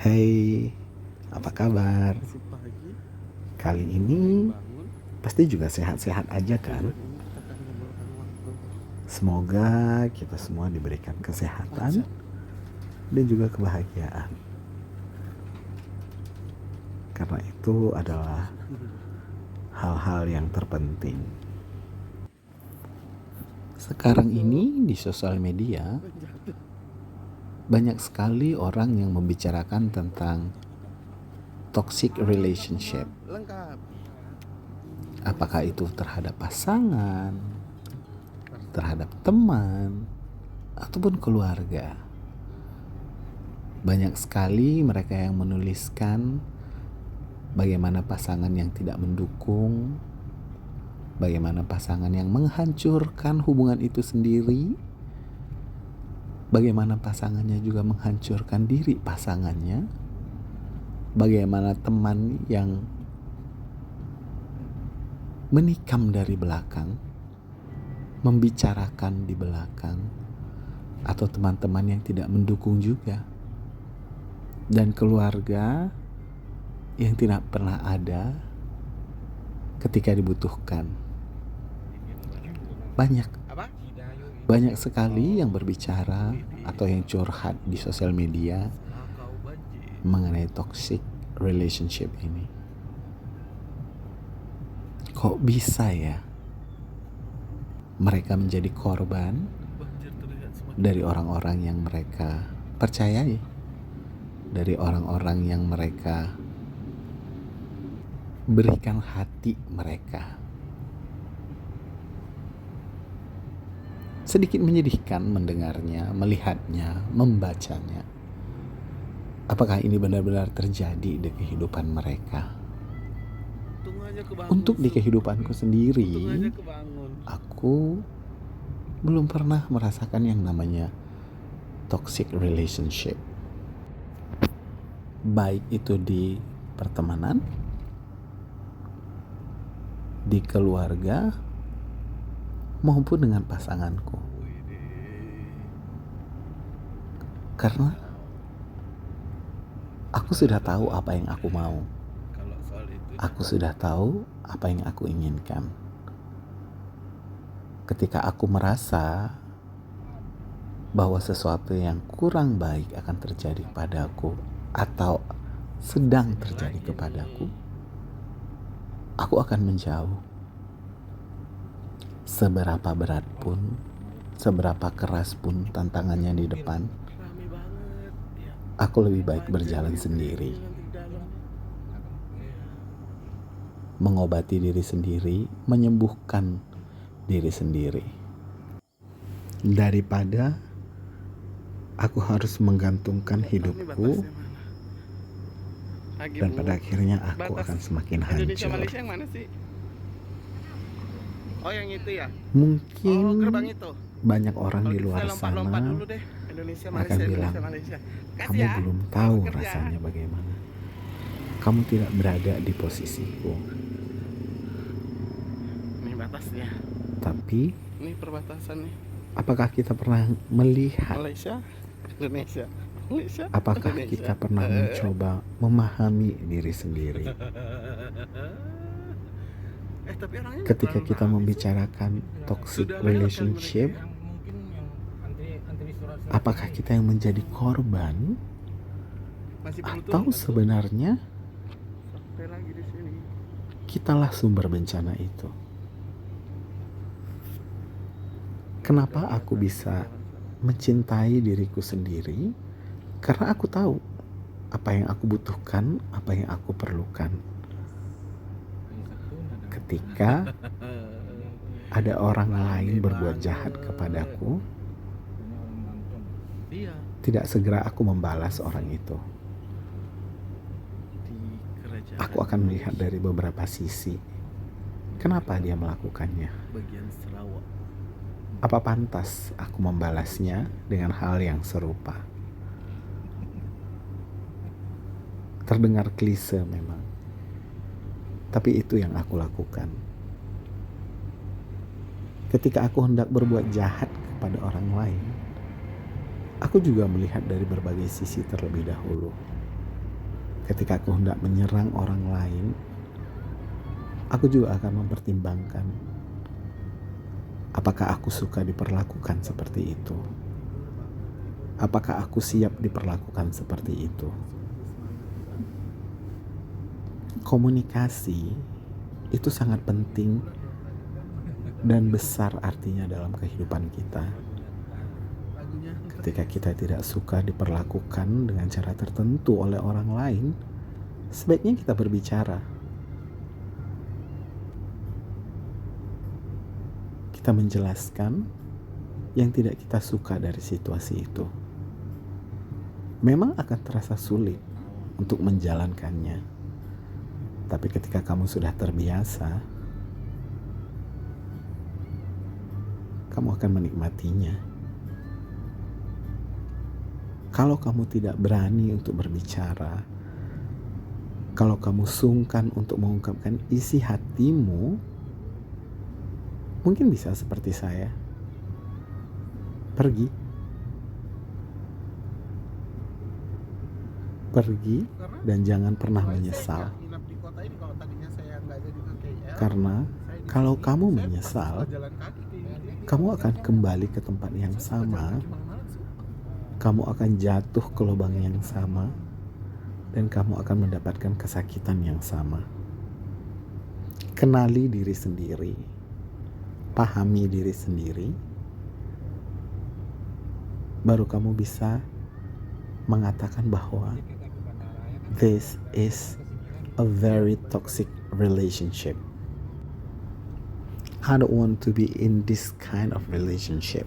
Hai, apa kabar? Masih pagi, Kali baru ini bangun. pasti juga sehat-sehat aja kan? Tujuan ini kita akan ngobrolkan waktu Semoga kita semua diberikan empat kesehatan jam. dan juga kebahagiaan. Karena itu adalah hal-hal yang terpenting. Sekarang ini di sosial media banyak sekali orang yang membicarakan tentang toxic relationship. Lengkap. Apakah itu terhadap pasangan, terhadap teman, ataupun keluarga. Banyak sekali mereka yang menuliskan bagaimana pasangan yang tidak mendukung, bagaimana pasangan yang menghancurkan hubungan itu sendiri, bagaimana pasangannya juga menghancurkan diri pasangannya, bagaimana teman yang menikam dari belakang, membicarakan di belakang, atau teman-teman yang tidak mendukung juga, dan keluarga yang tidak pernah ada ketika dibutuhkan. Banyak sekali yang berbicara atau yang curhat di sosial media mengenai toxic relationship ini. Kok bisa ya mereka menjadi korban dari orang-orang yang mereka percayai, dari orang-orang yang mereka berikan hati mereka. Sedikit menyedihkan mendengarnya, melihatnya, membacanya. Apakah ini benar-benar terjadi di kehidupan mereka? Untuk di kehidupanku sendiri, aku belum pernah merasakan yang namanya toxic relationship. Baik itu di pertemanan, di keluarga, maupun dengan pasanganku. Karena aku sudah tahu apa yang aku mau. Aku sudah tahu apa yang aku inginkan. Ketika aku merasa bahwa sesuatu yang kurang baik akan terjadi kepadaku atau sedang terjadi kepadaku, aku akan menjauh. Seberapa berat pun, seberapa keras pun tantangannya di depan, aku lebih baik berjalan sendiri. Mengobati diri sendiri, menyembuhkan diri sendiri. Daripada aku harus menggantungkan hidupku dan pada akhirnya aku akan semakin hancur. Malaysia yang mana sih? Oh yang itu ya? Mungkin Gerbang itu. banyak orang di luar sana akan bilang, kamu belum tahu rasanya bagaimana. Kamu tidak berada di posisiku. Ini batasnya. Tapi Ini perbatasan nih. apakah kita pernah melihat? Malaysia. Apakah kita pernah mencoba memahami diri sendiri? Ketika kita membicarakan toxic relationship, apakah kita yang menjadi korban atau sebenarnya kitalah sumber bencana itu? Kenapa aku bisa mencintai diriku sendiri? Karena aku tahu apa yang aku butuhkan, apa yang aku perlukan. Ketika ada orang lain berbuat jahat kepadaku, tidak segera aku membalas orang itu. Aku akan melihat dari beberapa sisi. Kenapa dia melakukannya? Apa pantas aku membalasnya dengan hal yang serupa? Terdengar klise memang, tapi itu yang aku lakukan. Ketika aku hendak berbuat jahat kepada orang lain, aku juga melihat dari berbagai sisi terlebih dahulu. ketika aku hendak menyerang orang lain, aku juga akan mempertimbangkan apakah aku suka diperlakukan seperti itu. Apakah aku siap diperlakukan seperti itu? Komunikasi itu sangat penting dan besar artinya dalam kehidupan kita. Ketika kita tidak suka diperlakukan dengan cara tertentu oleh orang lain, sebaiknya kita berbicara. Kita menjelaskan yang tidak kita suka dari situasi itu. Memang akan terasa sulit untuk menjalankannya, tapi ketika kamu sudah terbiasa, kamu akan menikmatinya. Kalau kamu tidak berani untuk berbicara, kalau kamu sungkan untuk mengungkapkan isi hatimu, mungkin bisa seperti saya. Pergi dan jangan pernah menyesal. Karena kalau kamu menyesal, kamu akan kembali ke tempat yang sama, kamu akan jatuh ke lubang yang sama, dan kamu akan mendapatkan kesakitan yang sama. Kenali diri sendiri, pahami diri sendiri, baru kamu bisa mengatakan bahwa this is a very toxic relationship. I don't want to be in this kind of relationship.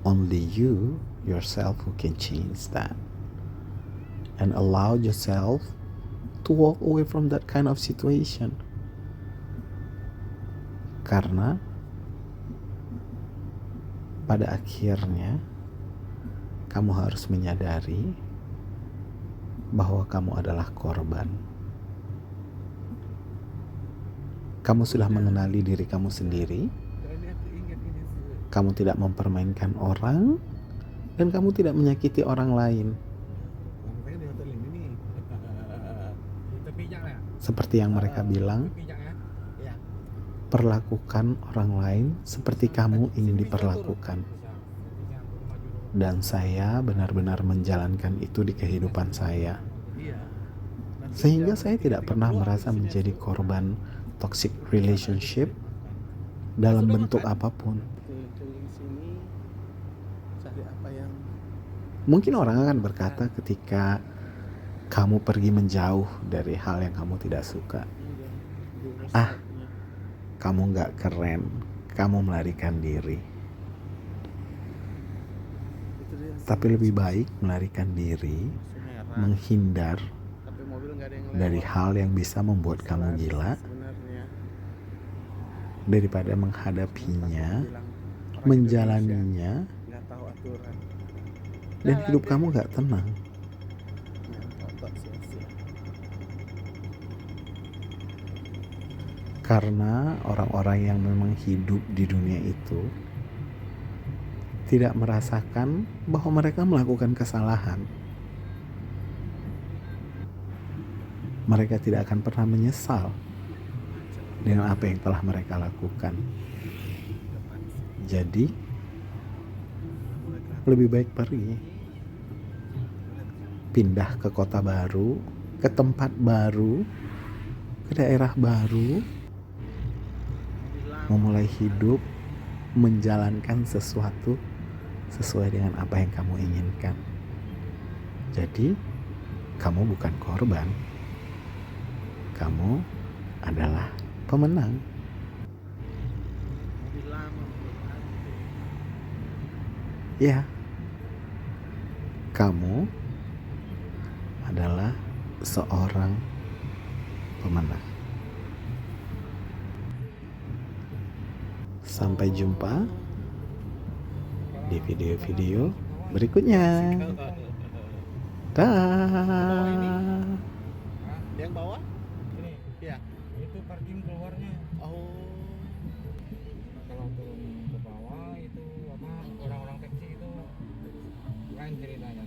Only you, yourself, who can change that. And allow yourself to walk away from that kind of situation. Karena pada akhirnya kamu harus menyadari bahwa kamu adalah korban. Kamu sudah mengenali diri kamu sendiri. Kamu tidak mempermainkan orang, dan kamu tidak menyakiti orang lain. Seperti yang mereka bilang, perlakukan orang lain seperti kamu ingin diperlakukan. Dan saya benar-benar menjalankan itu di kehidupan saya. Sehingga saya tidak pernah merasa menjadi korban toxic relationship dalam bentuk apapun. Mungkin orang akan berkata ketika kamu pergi menjauh dari hal yang kamu tidak suka, kamu gak keren, kamu melarikan diri. Tapi lebih baik melarikan diri, menghindar dari hal yang bisa membuat kamu gila, daripada menghadapinya, menjalaninya, dan hidup kamu gak tenang. Karena orang-orang yang memang hidup di dunia itu tidak merasakan bahwa mereka melakukan kesalahan. Mereka tidak akan pernah menyesal dengan apa yang telah mereka lakukan. Jadi, lebih baik pergi. Pindah ke kota baru, ke tempat baru, ke daerah baru, memulai hidup, menjalankan sesuatu sesuai dengan apa yang kamu inginkan. Jadi, kamu bukan korban. Kamu adalah pemenang. Ya, kamu adalah seorang pemenang. Sampai jumpa di video-video berikutnya. Dah. Yang bawah? Ini, Iya. itu parking keluarnya. Oh. Kalau turun ke bawah itu apa orang-orang taksi itu lain ceritanya.